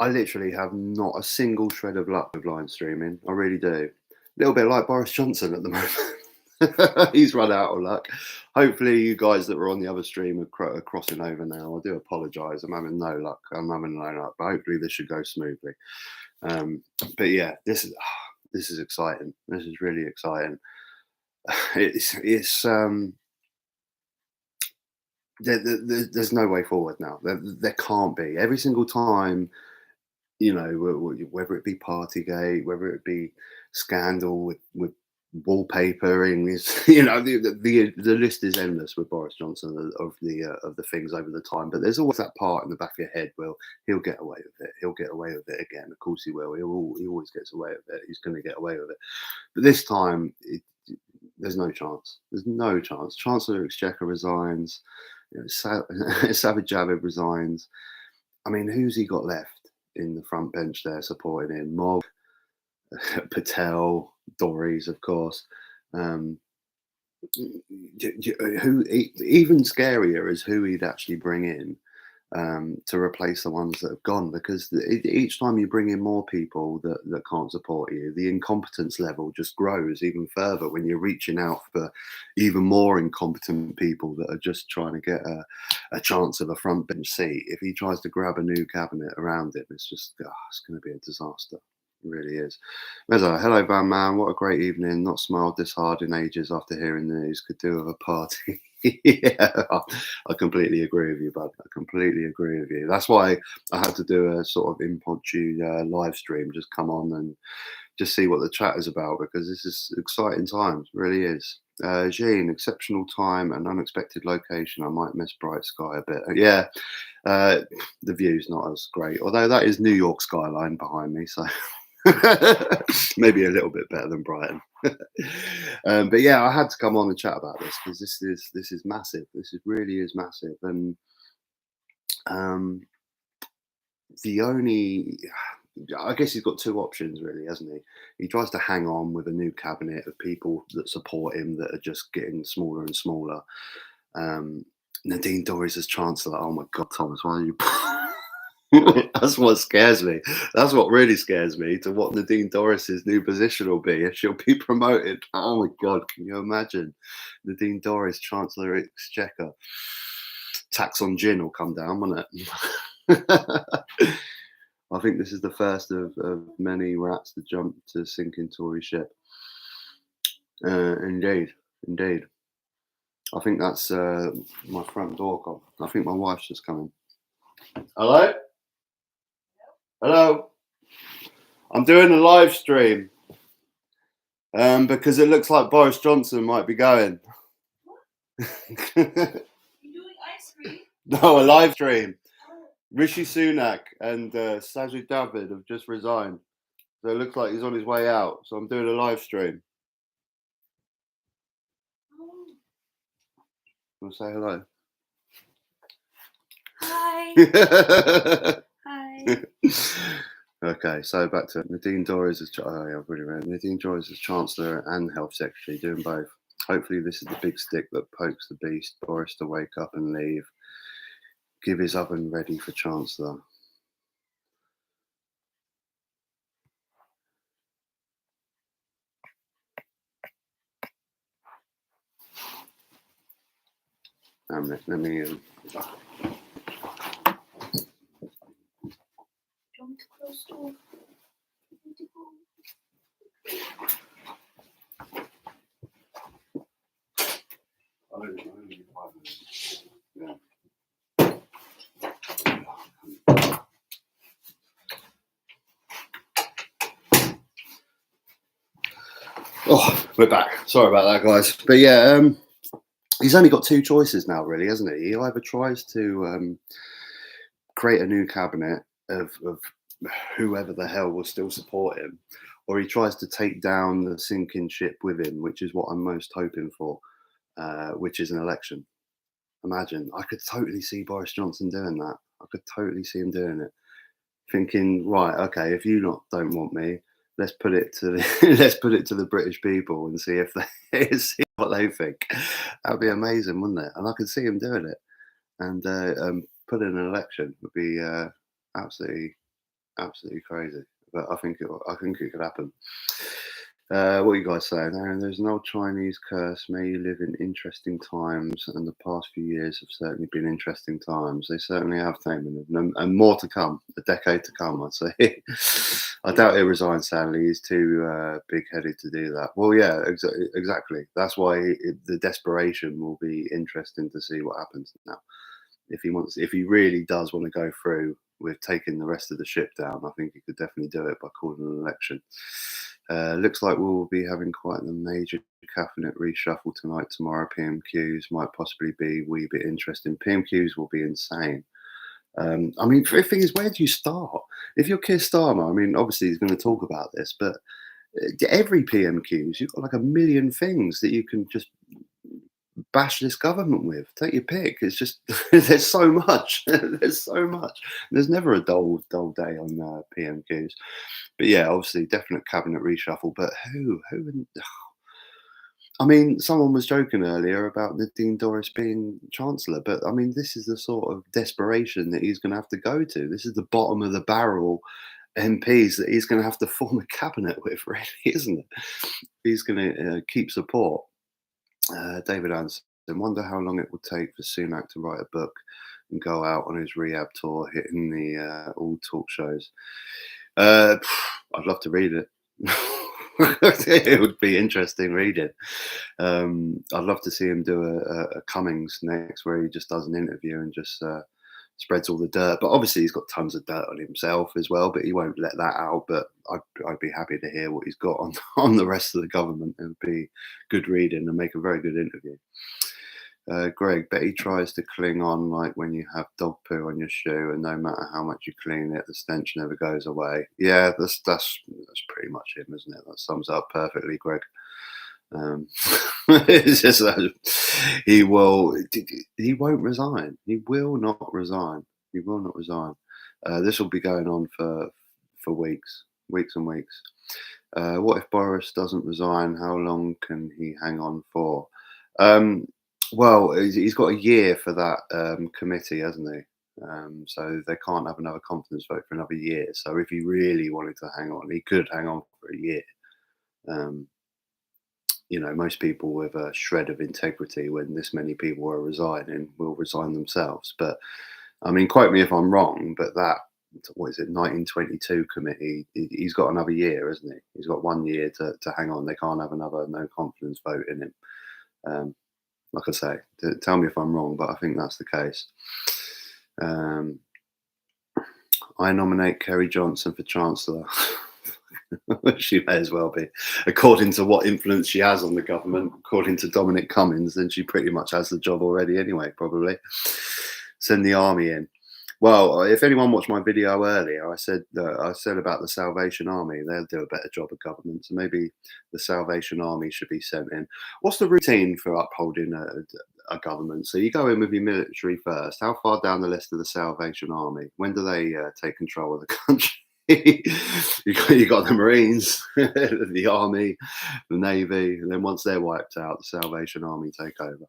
I literally have not a single shred of luck with line streaming. I really do. A little bit like Boris Johnson at the moment. He's run out of luck. Hopefully, you guys that were on the other stream are crossing over now. I do apologise. I'm having no luck. I'm having no luck, but hopefully this should go smoothly. But yeah, this is exciting. This is really exciting. It's there's no way forward now. There can't be. Every single time, you know, whether it be Partygate, whether it be scandal with wallpapering, is you know the list is endless with Boris Johnson of the things over the time. But there's always that part in the back of your head. Well, he'll get away with it. He'll get away with it again. Of course he will. He always gets away with it. He's going to get away with it. But this time, there's no chance. There's no chance. Chancellor of Exchequer resigns. You know, Sajid Javid resigns. I mean, who's he got left in the front bench there supporting him? Mogg, Patel, Dorries, of course. Who even scarier is who he'd actually bring in to replace the ones that have gone, because each time you bring in more people that can't support you, the incompetence level just grows even further when you're reaching out for even more incompetent people that are just trying to get a chance of a front bench seat. If he tries to grab a new cabinet around him, it's just it's going to be a disaster. It really is. Mezzo, hello, Van Man. What a great evening. Not smiled this hard in ages after hearing the news. Could do with a party. Yeah, I completely agree with you, bud. I completely agree with you. That's why I had to do a sort of impromptu live stream. Just come on and just see what the chat is about, because this is exciting times. It really is. Jean, exceptional time and unexpected location. I might miss bright sky a bit. Yeah, the view's not as great, although that is New York skyline behind me, so maybe a little bit better than Brighton. But yeah, I had to come on and chat about this because this is massive. Really is massive, and the only, I guess he's got two options really, hasn't he? He tries to hang on with a new cabinet of people that support him that are just getting smaller and smaller. Nadine Dorries as Chancellor. Oh my God, Thomas, why are you? That's what scares me. That's what really scares me, to what Nadine Dorris's new position will be if she'll be promoted. Oh my God, can you imagine? Nadine Dorries, Chancellor of Exchequer. Tax on gin will come down, won't it? I think this is the first of many rats to jump to sinking Tory ship. Indeed. I think that's my front door call. I think my wife's just coming. Hello? Hello? I'm doing a live stream because it looks like Boris Johnson might be going. You're doing ice cream? No, a live stream. Rishi Sunak and Sajid Javid have just resigned. So it looks like he's on his way out. So I'm doing a live stream. Want to say hello? Hi. Hi. Okay, so back to Nadine Dorries as Nadine Dorries as Chancellor and Health Secretary, doing both. Hopefully this is the big stick that pokes the beast. Boris to wake up and leave. Give his oven ready for Chancellor. Let me. Do you want me to close the door? Yeah. Oh, we're back. Sorry about that, guys. But yeah, he's only got two choices now, really, hasn't he? He either tries to create a new cabinet of whoever the hell will still support him, or he tries to take down the sinking ship with him, which is what I'm most hoping for, which is an election. Imagine, I could totally see Boris Johnson doing that. I could totally see him doing it. Thinking, right, okay, if you don't want me, let's put it to the British people and see if they see what they think. That'd be amazing, wouldn't it? And I could see him doing it. And put in an election would be absolutely Absolutely crazy. But I think it could happen. What you guys saying? There's an old Chinese curse. May you live in interesting times, and the past few years have certainly been interesting times. They certainly have, Taman, and more to come. A decade to come, I'd say. I doubt he'll resign. Sadly, he's too big-headed to do that. Well, yeah, exactly. That's why the desperation will be interesting to see what happens now. If he really does want to go through with taking the rest of the ship down, I think he could definitely do it by calling an election. Looks like we'll be having quite a major cabinet reshuffle tonight. Tomorrow, PMQs might possibly be a wee bit interesting. PMQs will be insane. I mean, the thing is, where do you start? If you're Keir Starmer, I mean, obviously he's going to talk about this, but every PMQs, you've got like a million things that you can just bash this government with. Take your pick. It's just there's so much. There's so much. There's never a dull day on PMQs. But yeah, obviously, definite cabinet reshuffle. But who? I mean, someone was joking earlier about Nadine Dorries being chancellor, but I mean, this is the sort of desperation that he's going to have to go to. This is the bottom of the barrel MPs that he's going to have to form a cabinet with, really, isn't it? He's going to keep support. David Anderson, wonder how long it will take for Sunak to write a book and go out on his rehab tour, hitting the all talk shows. I'd love to read it. It would be interesting reading. I'd love to see him do a Cummings next, where he just does an interview and just spreads all the dirt. But obviously, he's got tons of dirt on himself as well. But he won't let that out. But I'd be happy to hear what he's got on on the rest of the government. It would be good reading and make a very good interview. Greg, Betty tries to cling on like when you have dog poo on your shoe, and no matter how much you clean it, the stench never goes away. Yeah, that's pretty much him, isn't it? That sums up perfectly, Greg. It's just he won't resign. He will not resign. He will not resign. This will be going on for weeks and weeks. What if Boris doesn't resign? How long can he hang on for? Well, he's got a year for that committee, hasn't he? So they can't have another confidence vote for another year. So if he really wanted to hang on, he could hang on for a year. You know, most people with a shred of integrity, when this many people are resigning, will resign themselves. But I mean, quote me if I'm wrong, but that, what is it, 1922 committee, he's got another year, isn't he? He's got 1 year to hang on. They can't have another no confidence vote in him. Like I say, tell me if I'm wrong, but I think that's the case. I nominate Kerry Johnson for Chancellor. She may as well be. According to what influence she has on the government, according to Dominic Cummings, then she pretty much has the job already anyway, probably. Send the army in. Well, if anyone watched my video earlier, I said about the Salvation Army. They'll do a better job of government. So maybe the Salvation Army should be sent in. What's the routine for upholding a government? So you go in with your military first. How far down the list of the Salvation Army? When do they take control of the country? you got the Marines, the Army, the Navy, and then once they're wiped out, the Salvation Army take over.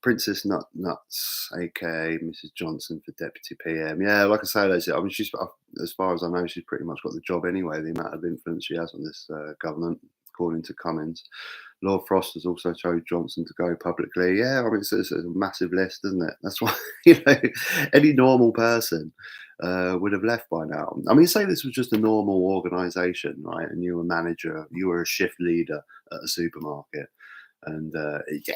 Princess Nuts, aka Mrs. Johnson for Deputy PM. Yeah, like I say, I mean, she's, as far as I know, she's pretty much got the job anyway. The amount of influence she has on this government, according to Cummings. Lord Frost has also chose Johnson to go publicly. Yeah, I mean, it's a massive list, isn't it? That's why, you know, any normal person would have left by now. I mean, say this was just a normal organisation, right? And you were a manager, you were a shift leader at a supermarket, and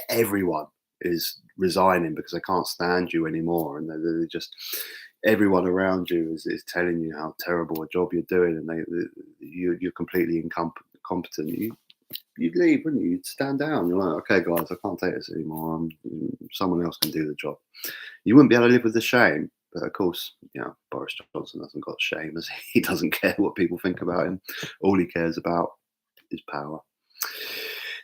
everyone is resigning because they can't stand you anymore, and they're just, everyone around you is telling you how terrible a job you're doing, and you're completely incompetent. You'd leave, wouldn't you? You'd stand down. You're like, okay, guys, I can't take this anymore. Someone else can do the job. You wouldn't be able to live with the shame. But of course, you know, Boris Johnson hasn't got shame, as he doesn't care what people think about him. All he cares about is power.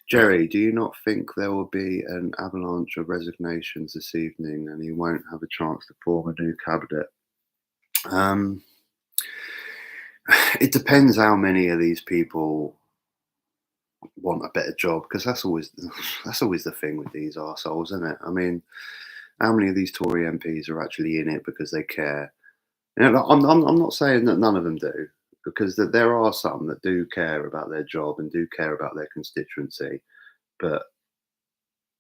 Jerry, do you not think there will be an avalanche of resignations this evening and he won't have a chance to form a new cabinet? It depends how many of these people want a better job, because that's always the thing with these arseholes, isn't it? I mean, how many of these Tory MPs are actually in it because they care You know, I'm not saying that none of them do, because there are some that do care about their job and do care about their constituency, but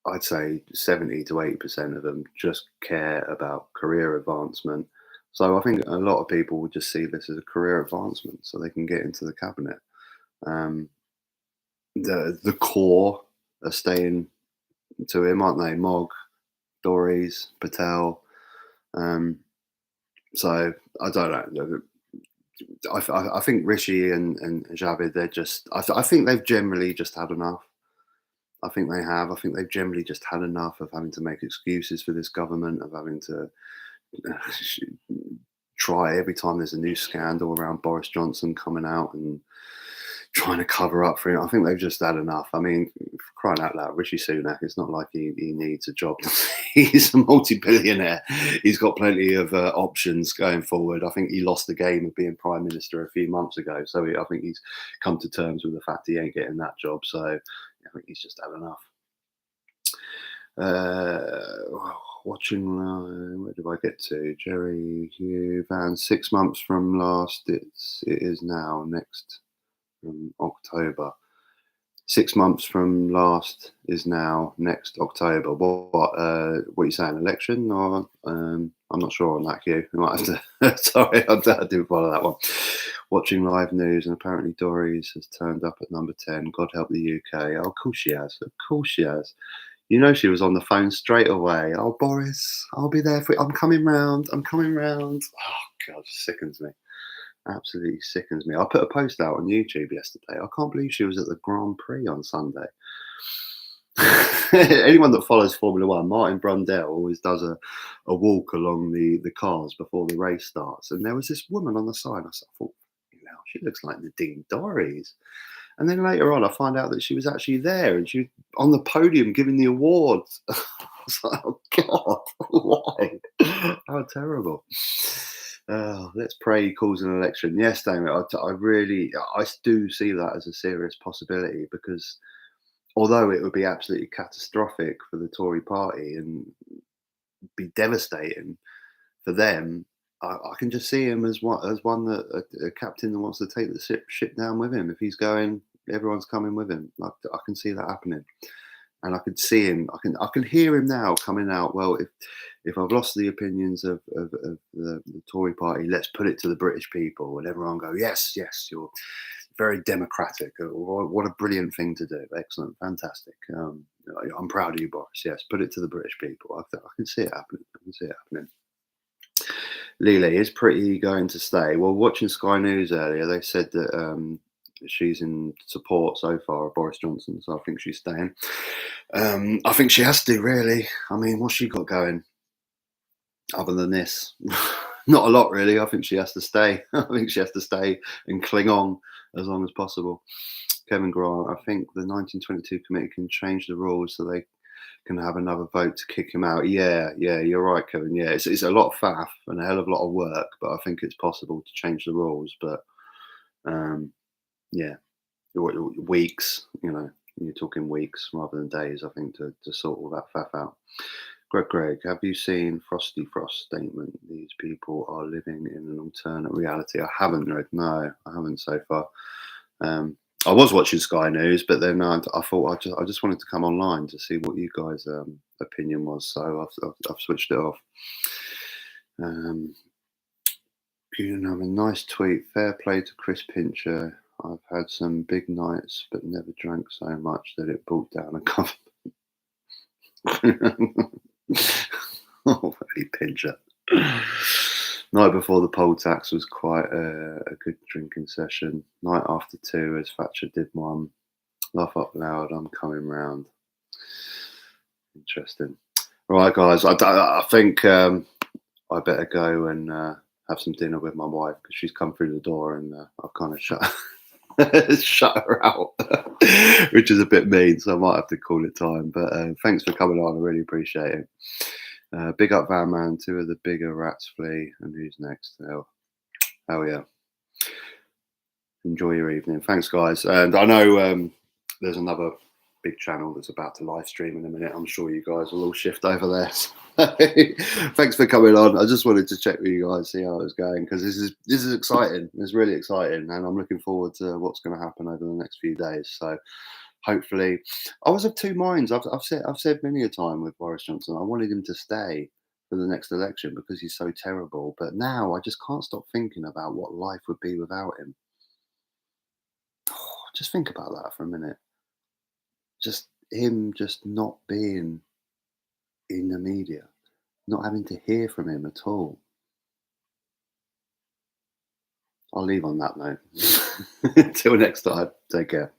I'd say 70 to 80% of them just care about career advancement. So I think a lot of people would just see this as a career advancement so they can get into the cabinet. Um, the core are staying to him, aren't they? Mog, Doris, Patel. Um, so I don't know. I think Rishi and Javid, they're just. I think they've generally just had enough. I think they have. I think they've generally just had enough of having to make excuses for this government, of having to try every time there's a new scandal around Boris Johnson coming out and trying to cover up for him. I think they've just had enough. I mean, for crying out loud, Rishi Sunak, it's not like he needs a job. He's a multi-billionaire. He's got plenty of options going forward. I think he lost the game of being prime minister a few months ago. So I think he's come to terms with the fact he ain't getting that job. So I think he's just had enough. Watching, where do I get to? Jerry Hugh Van, 6 months from last, it is now next October. 6 months from last is now next October. What are you saying? Election or I'm not sure on that, Hugh. We might have to. Sorry, I do follow that one. Watching live news, and apparently Doris has turned up at number 10. God help the UK. Oh, of course she has. Of course she has. You know she was on the phone straight away. Oh, Boris, I'll be there for you. I'm coming round. I'm coming round. Oh, God, it sickens me. Absolutely sickens me. I put a post out on YouTube yesterday. I can't believe she was at the Grand Prix on Sunday. Anyone that follows Formula One, Martin Brundle always does a walk along the cars before the race starts. And there was this woman on the side. I thought, you know, she looks like Nadine Dorries. And then later on, I find out that she was actually there and she was on the podium giving the awards. I was like, oh, God, why? How terrible. Let's pray he calls an election. Yes, Damien, I do see that as a serious possibility, because although it would be absolutely catastrophic for the Tory party and be devastating for them, I can just see him as one that a captain that wants to take the ship down with him. If he's going, everyone's coming with him. I can see that happening, and I could see him. I can hear him now coming out. Well, if I've lost the opinions of the Tory party, let's put it to the British people, and everyone go, yes, yes, you're very democratic. What a brilliant thing to do. Excellent, fantastic. I'm proud of you, Boris. Yes, put it to the British people. I can see it happening. I can see it happening. Lily is pretty going to stay. Well, watching Sky News earlier, they said that she's in support so far of Boris Johnson, so I think she's staying. I think she has to, really. I mean, what's she got going other than this? Not a lot, really. I think she has to stay. I think she has to stay and cling on as long as possible. Kevin Grant, I think the 1922 committee can change the rules so they can have another vote to kick him out. Yeah, you're right, Kevin. Yeah, it's a lot of faff and a hell of a lot of work, but I think it's possible to change the rules. But yeah, weeks, you're talking weeks rather than days, I think, to sort all that faff out. Greg, have you seen Frosty Frost's statement? These people are living in an alternate reality. I haven't read. No, I haven't so far. I was watching Sky News, but then I thought I just wanted to come online to see what you guys' opinion was. So I've switched it off. You have a nice tweet. Fair play to Chris Pincher. I've had some big nights, but never drank so much that it brought down a government. Oh, bloody Pincher. Night before the poll tax was quite a good drinking session. Night after 2, as Thatcher did 1. Laugh up loud, I'm coming round. Interesting. All right, guys, I think I better go and have some dinner with my wife, because she's come through the door and I've kind of shut her out, which is a bit mean, so I might have to call it time. But thanks for coming on. I really appreciate it. Big up Van Man, 2 of the bigger rats flee. And who's next? Hell yeah. Enjoy your evening. Thanks, guys. And I know there's another big channel that's about to live stream in a minute. I'm sure you guys will all shift over there. Thanks for coming on. I just wanted to check with you guys, see how it was going, because this is exciting. It's really exciting, and I'm looking forward to what's going to happen over the next few days. So hopefully, I was of two minds. I've said many a time with Boris Johnson, I wanted him to stay for the next election because he's so terrible. But now I just can't stop thinking about what life would be without him. Just think about that for a minute. Just him just not being in the media, not having to hear from him at all. I'll leave on that note. Until next time, take care.